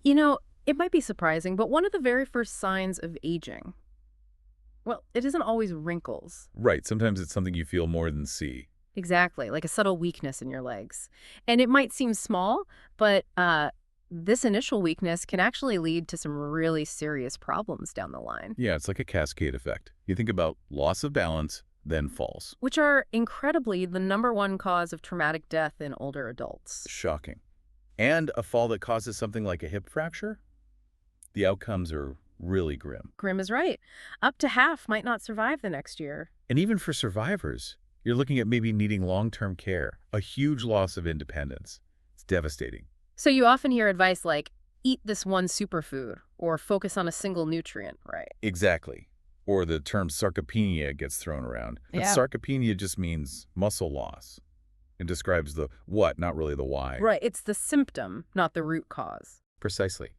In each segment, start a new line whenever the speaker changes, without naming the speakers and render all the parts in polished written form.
You know, it might be surprising, but one of the very first signs of aging, well, it isn't always wrinkles.
Right, sometimes it's something you feel more than see.
Exactly, like a subtle weakness in your legs. And it might seem small, but this initial weakness can actually lead to some really serious problems down the line,
Yeah, it's like a cascade effect. You think about loss of balance, then falls.
which are incredibly the number 1 cause of traumatic death in older adults.
Shocking. And a fall that causes something like a hip fracture? The outcomes are really grim.
Grim is right. Up to half might not survive the next year.
And even for survivors, you're looking at maybe needing long-term care, a huge loss of independence. It's devastating.
So you often hear advice like, eat this one superfood or focus on a single nutrient, right?
Exactly. Or the term sarcopenia gets thrown around. But
Yeah.
sarcopenia just means muscle loss. It describes the what, not really the why.
Right, it's the symptom, not the root cause.
Precisely.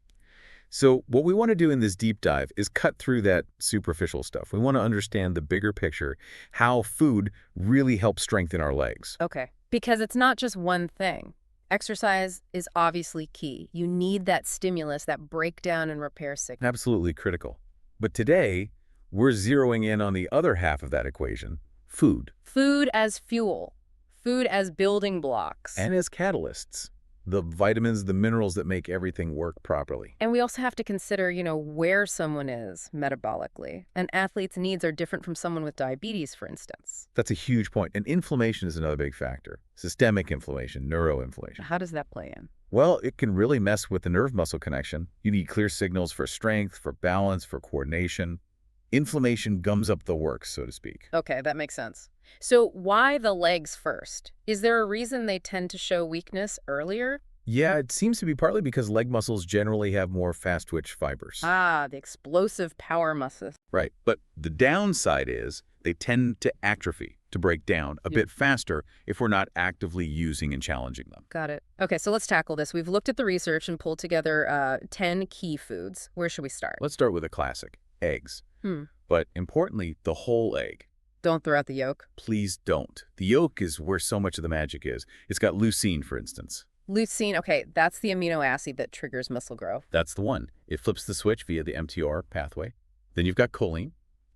So what we want to do in this deep dive is cut through that superficial stuff. We want to understand the bigger picture, how food really helps strengthen our legs.
Okay. Because it's not just one thing. Exercise is obviously key. You need that stimulus, that breakdown and repair signal.
Absolutely critical. But today, we're zeroing in on the other half of that equation, food,
Food as fuel, food as building blocks.
and as catalysts, the vitamins, the minerals that make everything work properly.
And we also have to consider, where someone is metabolically. An athlete's needs are different from someone with diabetes, for instance.
That's a huge point. And inflammation is another big factor. Systemic inflammation, neuroinflammation.
How does that play in?
Well, it can really mess with the nerve-muscle connection. You need clear signals for strength, for balance, for coordination. Inflammation gums up the works, so to speak.
Okay, that makes sense. So why the legs first? Is there a reason they tend to show weakness earlier?
Yeah, it seems to be partly because leg muscles generally have more fast-twitch fibers.
Ah, the explosive power muscles.
Right. But the downside is they tend to atrophy, to break down a bit faster if we're not actively using and challenging them.
Got it. Okay, so let's tackle this. We've looked at the research and pulled together 10 key foods. Where should we start?
Let's start with a classic, eggs.
Hmm.
But importantly, the whole egg.
Don't throw out the yolk.
Please don't. The yolk is where so much of the magic is. It's got leucine, for instance.
Leucine, okay, that's the amino acid that triggers muscle growth.
That's the one. It flips the switch via the mTOR pathway. Then you've got choline.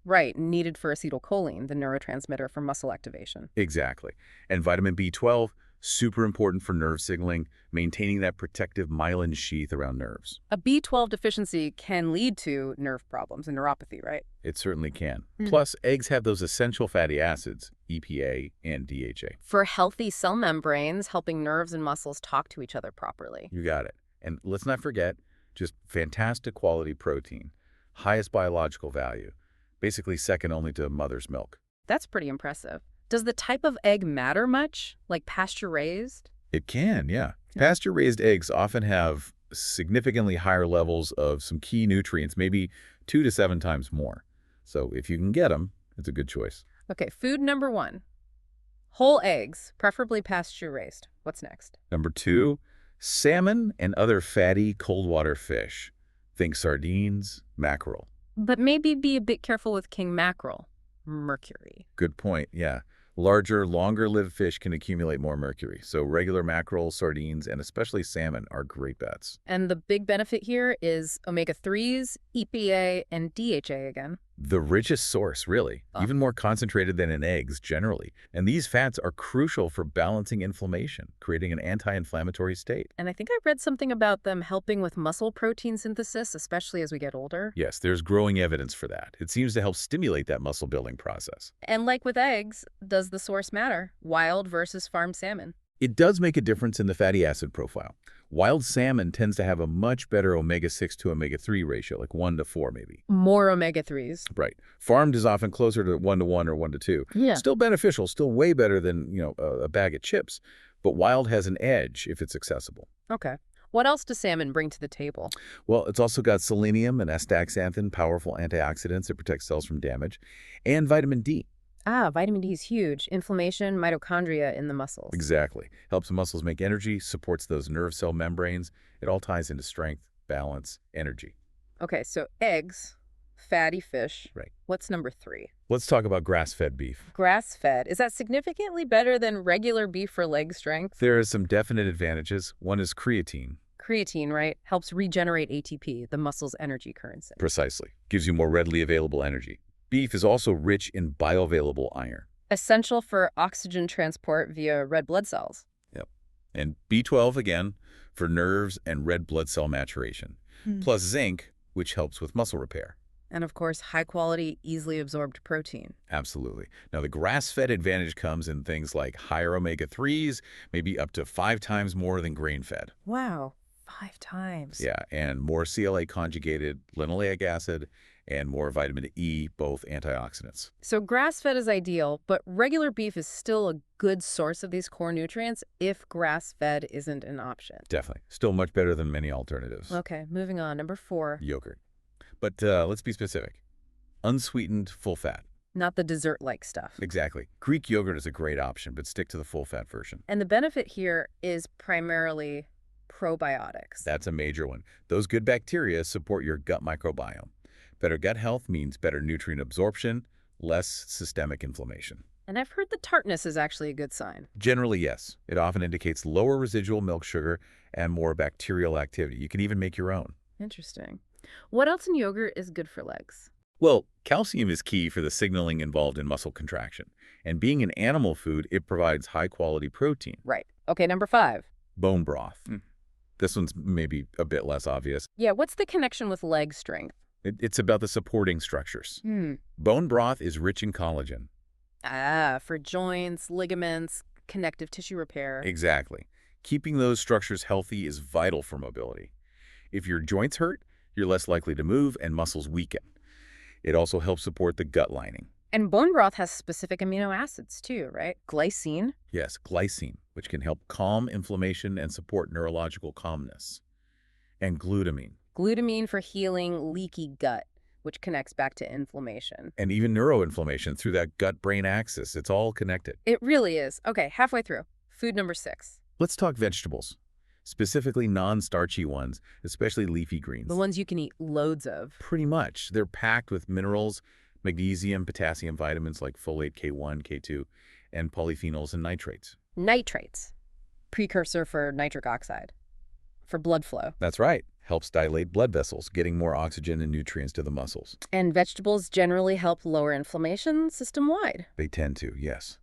Right, needed for acetylcholine, the neurotransmitter for muscle activation.
Exactly. And vitamin B12, super important for nerve signaling, maintaining that protective myelin sheath around nerves.
A B12 deficiency can lead to nerve problems and neuropathy, right?
It certainly can. Plus, eggs have those essential fatty acids, EPA and DHA.
For healthy cell membranes, helping nerves and muscles talk to each other properly.
You got it. And let's not forget, just fantastic quality protein, highest biological value, basically second only to mother's milk.
That's pretty impressive. Does the type of egg matter much? Like pasture-raised?
It can, yeah. Pasture-raised eggs often have significantly higher levels of some key nutrients, maybe 2 to 7 times more. So if you can get them, it's a good choice.
Okay, food number 1. Whole eggs, preferably pasture-raised. What's next?
Number 2, salmon and other fatty cold water fish. Think sardines, mackerel.
But maybe be a bit careful with king mackerel. Mercury.
Good point, yeah. Larger, longer-lived fish can accumulate more mercury, so regular mackerel, sardines, and especially salmon are great bets.
And the big benefit here is omega-3s, EPA, and DHA again.
The richest source, really, even more concentrated than in eggs generally. And these fats are crucial for balancing inflammation, creating an anti-inflammatory state.
And I think I read something about them helping with muscle protein synthesis, especially as we get older.
Yes, there's growing evidence for that. It seems to help stimulate that muscle building process.
And like with eggs, does the source matter? Wild versus farm salmon.
It does make a difference in the fatty acid profile. Wild salmon tends to have a much better omega-6 to omega-3 ratio, like 1 to 4 maybe.
More omega-3s.
Right. Farmed is often closer to 1 to 1 or 1 to 2.
Yeah.
Still beneficial, still way better than, a bag of chips. But wild has an edge if it's accessible.
Okay. What else does salmon bring to the table?
Well, it's also got selenium and astaxanthin, powerful antioxidants that protect cells from damage, and vitamin D.
Ah, vitamin D is huge. Inflammation, mitochondria in the muscles.
Exactly. Helps the muscles make energy, supports those nerve cell membranes. It all ties into strength, balance, energy.
Okay, so eggs, fatty fish.
Right.
What's number 3?
Let's talk about grass-fed beef.
Grass-fed. Is that significantly better than regular beef for leg strength?
There are some definite advantages. One is creatine.
Creatine, right, helps regenerate ATP, the muscle's energy currency.
Precisely. Gives you more readily available energy. Beef is also rich in bioavailable iron.
Essential for oxygen transport via red blood cells.
Yep. And B12, again, for nerves and red blood cell maturation.
Hmm.
Plus zinc, which helps with muscle repair.
And of course, high-quality, easily absorbed protein.
Absolutely. Now, the grass-fed advantage comes in things like higher omega-3s, maybe up to 5 times more than grain-fed.
Wow, 5 times.
Yeah, and more CLA-conjugated linoleic acid and more vitamin E, both antioxidants.
So grass-fed is ideal, but regular beef is still a good source of these core nutrients if grass-fed isn't an option.
Definitely. Still much better than many alternatives.
Okay, moving on. Number 4.
Yogurt. But let's be specific. Unsweetened, full fat.
Not the dessert-like stuff.
Exactly. Greek yogurt is a great option, but stick to the full fat version.
And the benefit here is primarily probiotics.
That's a major one. Those good bacteria support your gut microbiome. Better gut health means better nutrient absorption, less systemic inflammation.
And I've heard the tartness is actually a good sign.
Generally, yes. It often indicates lower residual milk sugar and more bacterial activity. You can even make your own.
Interesting. What else in yogurt is good for legs?
Well, calcium is key for the signaling involved in muscle contraction. And being an animal food, it provides high-quality protein.
Right. Okay, number 5.
Bone broth. This one's maybe a bit less obvious.
Yeah, what's the connection with leg strength?
It's about the supporting structures. Bone broth is rich in collagen.
Ah, for joints, ligaments, connective tissue repair.
Exactly. Keeping those structures healthy is vital for mobility. If your joints hurt, you're less likely to move and muscles weaken. It also helps support the gut lining.
And bone broth has specific amino acids too, right? Glycine.
Yes, glycine, which can help calm inflammation and support neurological calmness. And glutamine.
Glutamine for healing leaky gut, which connects back to inflammation.
And even neuroinflammation through that gut-brain axis. It's all connected.
It really is. Okay, halfway through. Food number 6.
Let's talk vegetables, specifically non-starchy ones, especially leafy greens.
The ones you can eat loads of.
Pretty much. They're packed with minerals, magnesium, potassium, vitamins like folate, K1, K2, and polyphenols and nitrates.
Nitrates, precursor for nitric oxide, for blood flow.
That's right. Helps dilate blood vessels, getting more oxygen and nutrients to the muscles.
And vegetables generally help lower inflammation system-wide.
They tend to, yes.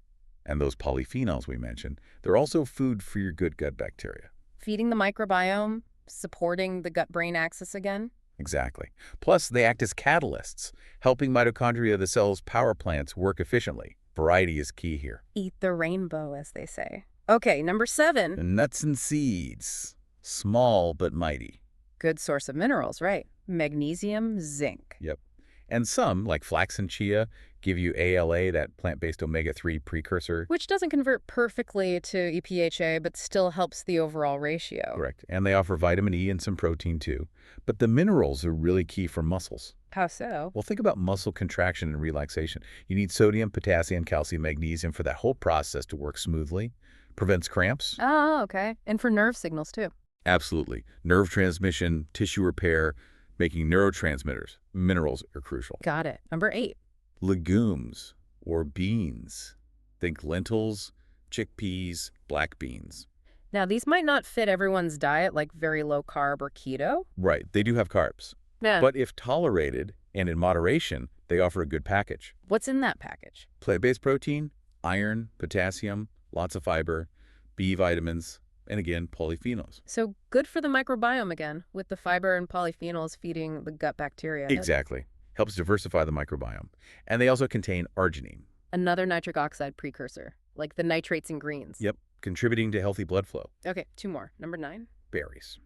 And those polyphenols we mentioned, they're also food for your good gut bacteria.
Feeding the microbiome, supporting the gut-brain axis again.
Exactly. Plus, they act as catalysts, helping mitochondria, the cell's power plants, work efficiently. Variety is key here.
Eat the rainbow, as they say. Okay, number 7.
Nuts and seeds. Small but mighty.
Good source of minerals, right? Magnesium, zinc.
Yep. And some, like flax and chia, give you ALA, that plant-based omega-3 precursor.
Which doesn't convert perfectly to EPHA, but still helps the overall ratio.
Correct. And they offer vitamin E and some protein too. But the minerals are really key for muscles.
How so?
Well, think about muscle contraction and relaxation. You need sodium, potassium, calcium, magnesium for that whole process to work smoothly. Prevents cramps.
Oh, okay. And for nerve signals, too.
Absolutely. Nerve transmission, tissue repair, making neurotransmitters. Minerals are crucial.
Got it. Number 8.
Legumes or beans. Think lentils, chickpeas, black beans.
Now, these might not fit everyone's diet, like very low carb or keto.
Right. They do have carbs.
Yeah.
But if tolerated and in moderation, they offer a good package.
What's in that package?
Plant-based protein, iron, potassium, lots of fiber, B vitamins, and again, polyphenols.
So good for the microbiome again, with the fiber and polyphenols feeding the gut bacteria.
Exactly. Helps diversify the microbiome. And they also contain arginine.
Another nitric oxide precursor, like the nitrates in greens.
Yep, contributing to healthy blood flow.
Okay, 2 more. Number 9.
Berries.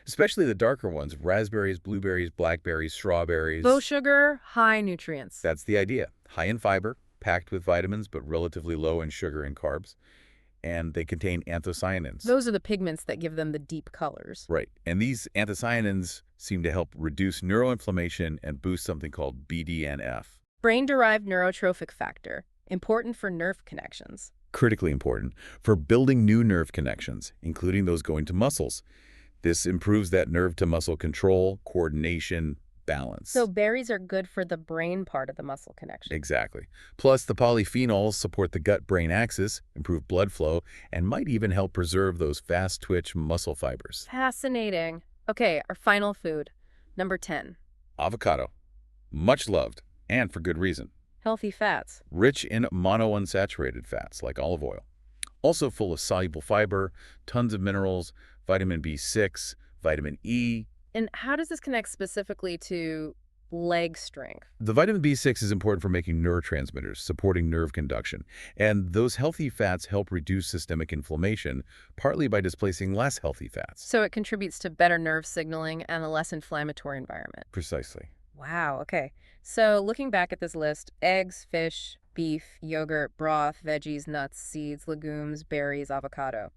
Especially the darker ones, raspberries, blueberries, blackberries, strawberries.
Low sugar, high nutrients.
That's the idea. High in fiber, packed with vitamins, but relatively low in sugar and carbs. And they contain anthocyanins.
Those are the pigments that give them the deep colors.
Right. And these anthocyanins seem to help reduce neuroinflammation and boost something called BDNF.
Brain-derived neurotrophic factor, important for nerve connections.
Critically important for building new nerve connections, including those going to muscles. This improves that nerve-to-muscle control, coordination,
So
balance.
berries are good for the brain part of the muscle connection.
Exactly. Plus, the polyphenols support the gut-brain axis, improve blood flow, and might even help preserve those fast-twitch muscle fibers.
Fascinating. Okay, our final food. Number 10,
Avocado. Much loved, and for good reason.
healthy fats.
Rich in monounsaturated fats, like olive oil. Also full of soluble fiber, tons of minerals, vitamin B6, vitamin E.
And how does this connect specifically to leg strength?
The vitamin B6 is important for making neurotransmitters, supporting nerve conduction. And those healthy fats help reduce systemic inflammation, partly by displacing less healthy fats.
So it contributes to better nerve signaling and a less inflammatory environment.
Precisely.
Wow, okay. So looking back at this list, eggs, fish, beef, yogurt, broth, veggies, nuts, seeds, legumes, berries, avocado.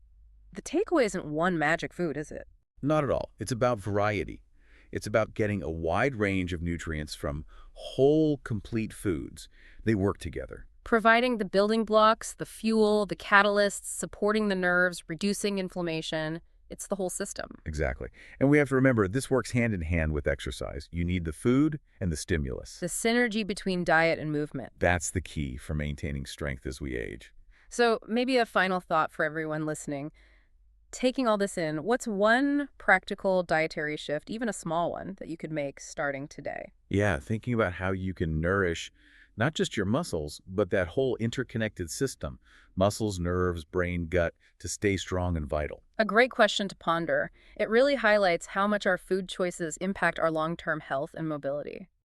The takeaway isn't one magic food, is it?
Not at all. It's about variety. It's about getting a wide range of nutrients from whole, complete foods. They work together.
Providing the building blocks, the fuel, the catalysts, supporting the nerves, reducing inflammation. It's the whole system.
Exactly. And we have to remember, this works hand in hand with exercise. You need the food and the stimulus.
The synergy between diet and movement.
That's the key for maintaining strength as we age.
So maybe a final thought for everyone listening. Taking all this in, what's one practical dietary shift, even a small one, that you could make starting today?
Yeah, thinking about how you can nourish not just your muscles, but that whole interconnected system, muscles, nerves, brain, gut, to stay strong and vital.
A great question to ponder. It really highlights how much our food choices impact our long-term health and mobility.